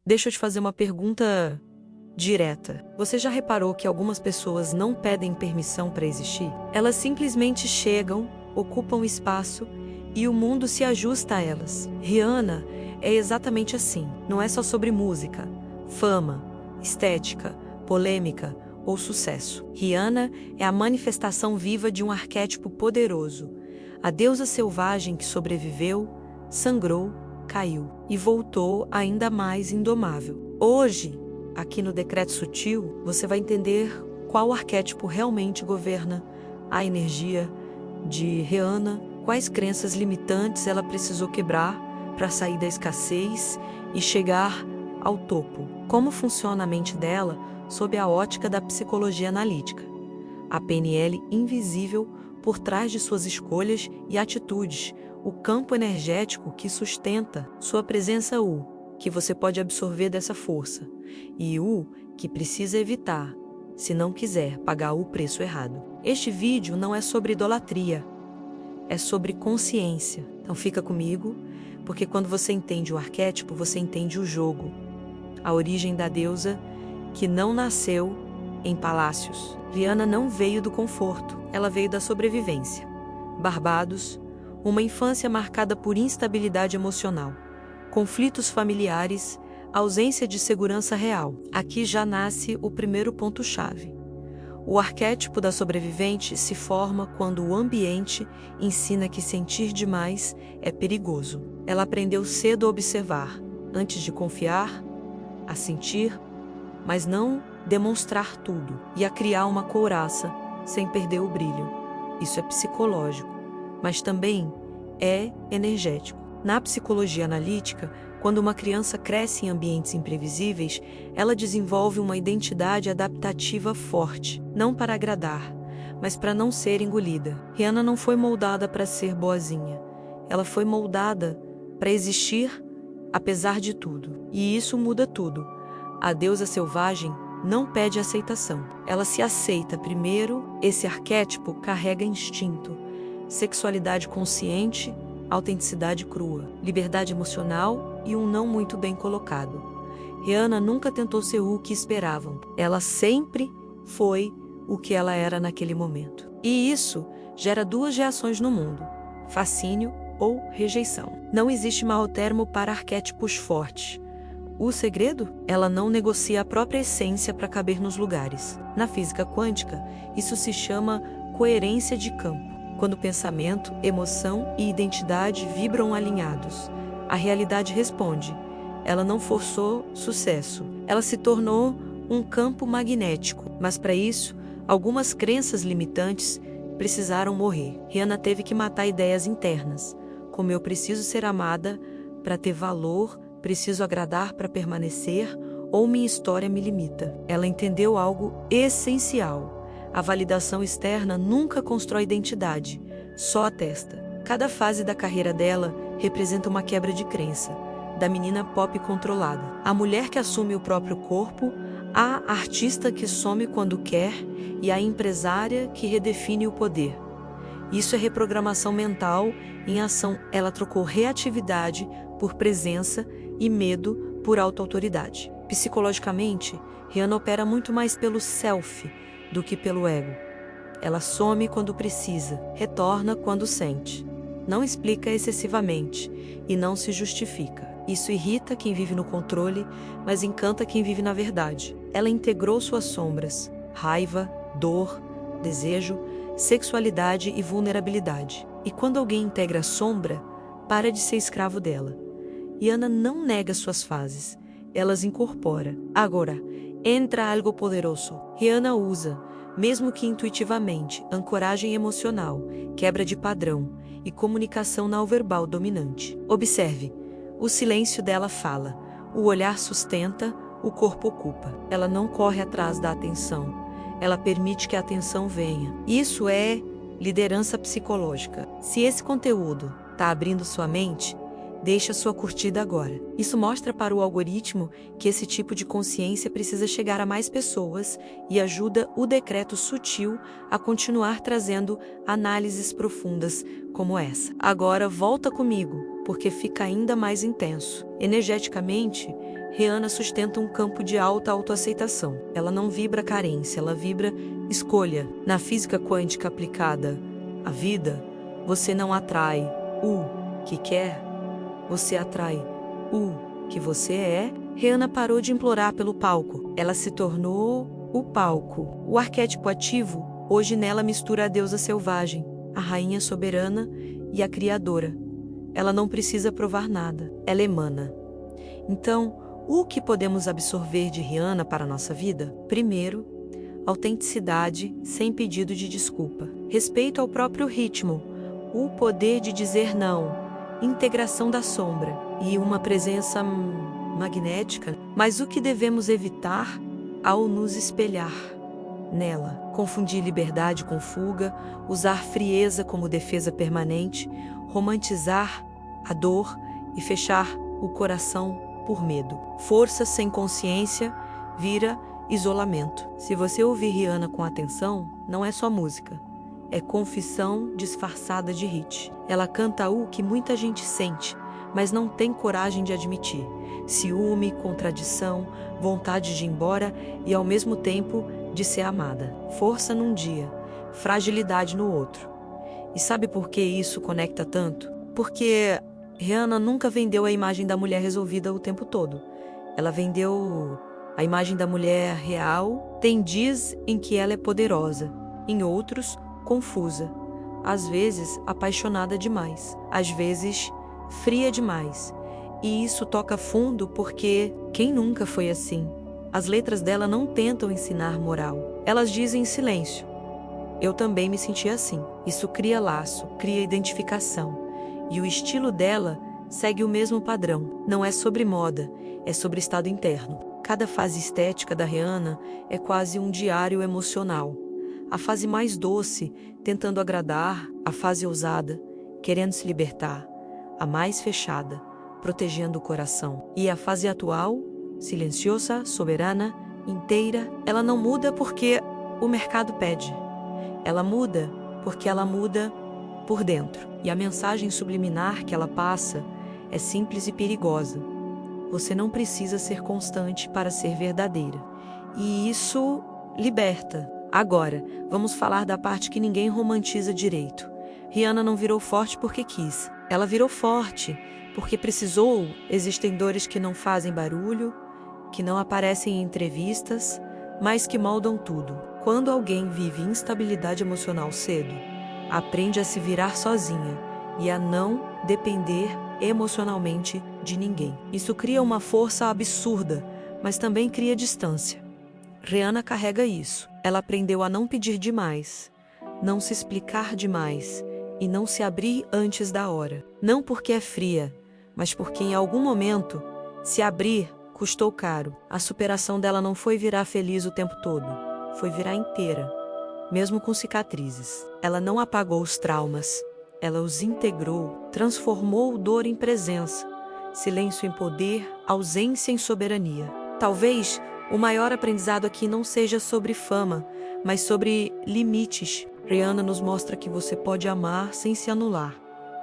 Deixa eu te fazer uma pergunta direta. Você já reparou que algumas pessoas não pedem permissão para existir? Elas simplesmente chegam, ocupam espaço e o mundo se ajusta a elas. Rihanna é exatamente assim. Não é só sobre música, fama, estética, polêmica ou sucesso. Rihanna é a manifestação viva de um arquétipo poderoso. A deusa selvagem que sobreviveu, sangrou, caiu e voltou ainda mais indomável. Hoje, aqui no Decreto Sutil, você vai entender qual arquétipo realmente governa a energia de Rihanna, quais crenças limitantes ela precisou quebrar para sair da escassez e chegar ao topo. Como funciona a mente dela sob a ótica da psicologia analítica. A PNL invisível por trás de suas escolhas e atitudes, o campo energético que sustenta sua presença U, que você pode absorver dessa força, e U que precisa evitar, se não quiser pagar o preço errado. Este vídeo não é sobre idolatria, é sobre consciência. Então fica comigo, porque quando você entende o arquétipo, você entende o jogo, a origem da deusa que não nasceu em palácios. Rihanna não veio do conforto, ela veio da sobrevivência. Barbados, uma infância marcada por instabilidade emocional, conflitos familiares, ausência de segurança real. Aqui já nasce o primeiro ponto-chave. O arquétipo da sobrevivente se forma quando o ambiente ensina que sentir demais é perigoso. Ela aprendeu cedo a observar, antes de confiar, a sentir, mas não demonstrar tudo, e a criar uma couraça sem perder o brilho. Isso é psicológico, mas também é energético. Na psicologia analítica, quando uma criança cresce em ambientes imprevisíveis, ela desenvolve uma identidade adaptativa forte, não para agradar, mas para não ser engolida. Rihanna não foi moldada para ser boazinha, ela foi moldada para existir apesar de tudo. E isso muda tudo. A deusa selvagem não pede aceitação. Ela se aceita primeiro. Esse arquétipo carrega instinto, sexualidade consciente, autenticidade crua, liberdade emocional e um não muito bem colocado. Rihanna nunca tentou ser o que esperavam. Ela sempre foi o que ela era naquele momento. E isso gera duas reações no mundo: fascínio ou rejeição. Não existe mau termo para arquétipos fortes. O segredo? Ela não negocia a própria essência para caber nos lugares. Na física quântica, isso se chama coerência de campo. Quando pensamento, emoção e identidade vibram alinhados, a realidade responde. Ela não forçou sucesso. Ela se tornou um campo magnético. Mas para isso, algumas crenças limitantes precisaram morrer. Rihanna teve que matar ideias internas, como eu preciso ser amada para ter valor, preciso agradar para permanecer, ou minha história me limita. Ela entendeu algo essencial. A validação externa nunca constrói identidade, só atesta. Cada fase da carreira dela representa uma quebra de crença, da menina pop controlada, a mulher que assume o próprio corpo, a artista que some quando quer e a empresária que redefine o poder. Isso é reprogramação mental em ação. Ela trocou reatividade por presença e medo por autoautoridade. Psicologicamente, Rihanna opera muito mais pelo self do que pelo ego. Ela some quando precisa, retorna quando sente. Não explica excessivamente e não se justifica. Isso irrita quem vive no controle, mas encanta quem vive na verdade. Ela integrou suas sombras: raiva, dor, desejo, sexualidade e vulnerabilidade. E quando alguém integra a sombra, para de ser escravo dela. Rihanna não nega suas fases, elas incorpora. Agora, entra algo poderoso. Rihanna usa, mesmo que intuitivamente, ancoragem emocional, quebra de padrão e comunicação não verbal dominante. Observe, o silêncio dela fala, o olhar sustenta, o corpo ocupa. Ela não corre atrás da atenção, ela permite que a atenção venha. Isso é liderança psicológica. Se esse conteúdo está abrindo sua mente, deixa sua curtida agora. Isso mostra para o algoritmo que esse tipo de consciência precisa chegar a mais pessoas e ajuda o Decreto Sutil a continuar trazendo análises profundas como essa. Agora volta comigo, porque fica ainda mais intenso. Energeticamente, Rihanna sustenta um campo de alta autoaceitação. Ela não vibra carência, ela vibra escolha. Na física quântica aplicada à vida, você não atrai o que quer, você atrai o que você é. Rihanna parou de implorar pelo palco. Ela se tornou o palco. O arquétipo ativo, hoje nela mistura a deusa selvagem, a rainha soberana e a criadora. Ela não precisa provar nada, ela emana. Então, o que podemos absorver de Rihanna para a nossa vida? Primeiro, autenticidade sem pedido de desculpa. Respeito ao próprio ritmo, o poder de dizer não, integração da sombra e uma presença magnética. Mas o que devemos evitar ao nos espelhar nela? Confundir liberdade com fuga, usar frieza como defesa permanente, romantizar a dor e fechar o coração por medo. Força sem consciência vira isolamento. Se você ouvir Rihanna com atenção, não é só música, é confissão disfarçada de hit. Ela canta o que muita gente sente, mas não tem coragem de admitir. Ciúme, contradição, vontade de ir embora e ao mesmo tempo de ser amada. Força num dia, fragilidade no outro. E sabe por que isso conecta tanto? Porque Rihanna nunca vendeu a imagem da mulher resolvida o tempo todo. Ela vendeu a imagem da mulher real. Tem dias em que ela é poderosa, em outros, confusa. Às vezes, apaixonada demais. Às vezes, fria demais. E isso toca fundo porque quem nunca foi assim? As letras dela não tentam ensinar moral. Elas dizem em silêncio. Eu também me senti assim. Isso cria laço, cria identificação. E o estilo dela segue o mesmo padrão. Não é sobre moda, é sobre estado interno. Cada fase estética da Rihanna é quase um diário emocional. A fase mais doce, tentando agradar, a fase ousada, querendo se libertar, a mais fechada, protegendo o coração. E a fase atual, silenciosa, soberana, inteira, ela não muda porque o mercado pede. Ela muda porque ela muda por dentro. E a mensagem subliminar que ela passa é simples e perigosa. Você não precisa ser constante para ser verdadeira. E isso liberta. Agora, vamos falar da parte que ninguém romantiza direito. Rihanna não virou forte porque quis. Ela virou forte porque precisou. Existem dores que não fazem barulho, que não aparecem em entrevistas, mas que moldam tudo. Quando alguém vive instabilidade emocional cedo, aprende a se virar sozinha e a não depender emocionalmente de ninguém. Isso cria uma força absurda, mas também cria distância. Rihanna carrega isso. Ela aprendeu a não pedir demais, não se explicar demais e não se abrir antes da hora. Não porque é fria, mas porque em algum momento se abrir custou caro. A superação dela não foi virar feliz o tempo todo, foi virar inteira, mesmo com cicatrizes. Ela não apagou os traumas, ela os integrou, transformou dor em presença, silêncio em poder, ausência em soberania. Talvez o maior aprendizado aqui não seja sobre fama, mas sobre limites. Rihanna nos mostra que você pode amar sem se anular,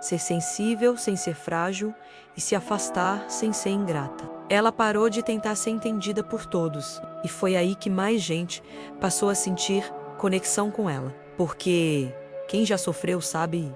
ser sensível sem ser frágil e se afastar sem ser ingrata. Ela parou de tentar ser entendida por todos, e foi aí que mais gente passou a sentir conexão com ela. Porque quem já sofreu sabe,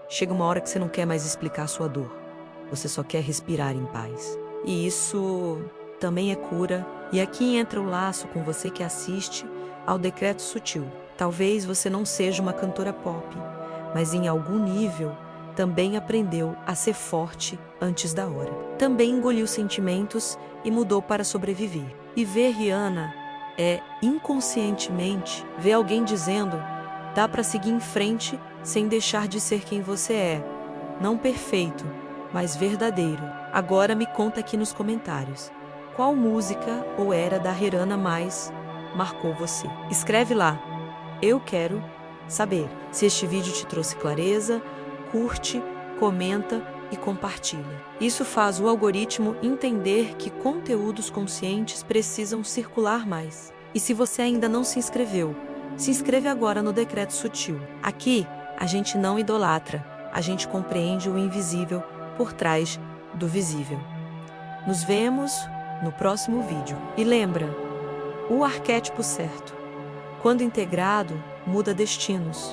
chega uma hora que você não quer mais explicar a sua dor. Você só quer respirar em paz. E isso também é cura. E aqui entra o laço com você que assiste ao Decreto Sutil. Talvez você não seja uma cantora pop, mas em algum nível também aprendeu a ser forte antes da hora. Também engoliu sentimentos e mudou para sobreviver. E ver Rihanna é, inconscientemente, ver alguém dizendo: dá para seguir em frente sem deixar de ser quem você é. Não perfeito, mas verdadeiro. Agora me conta aqui nos comentários. Qual música ou era da Rihanna mais marcou você? Escreve lá. Eu quero saber. Se este vídeo te trouxe clareza, curte, comenta e compartilha. Isso faz o algoritmo entender que conteúdos conscientes precisam circular mais. E se você ainda não se inscreveu, se inscreve agora no Decreto Sutil. Aqui, a gente não idolatra, a gente compreende o invisível por trás do visível. Nos vemos no próximo vídeo. E lembra, o arquétipo certo, quando integrado, muda destinos.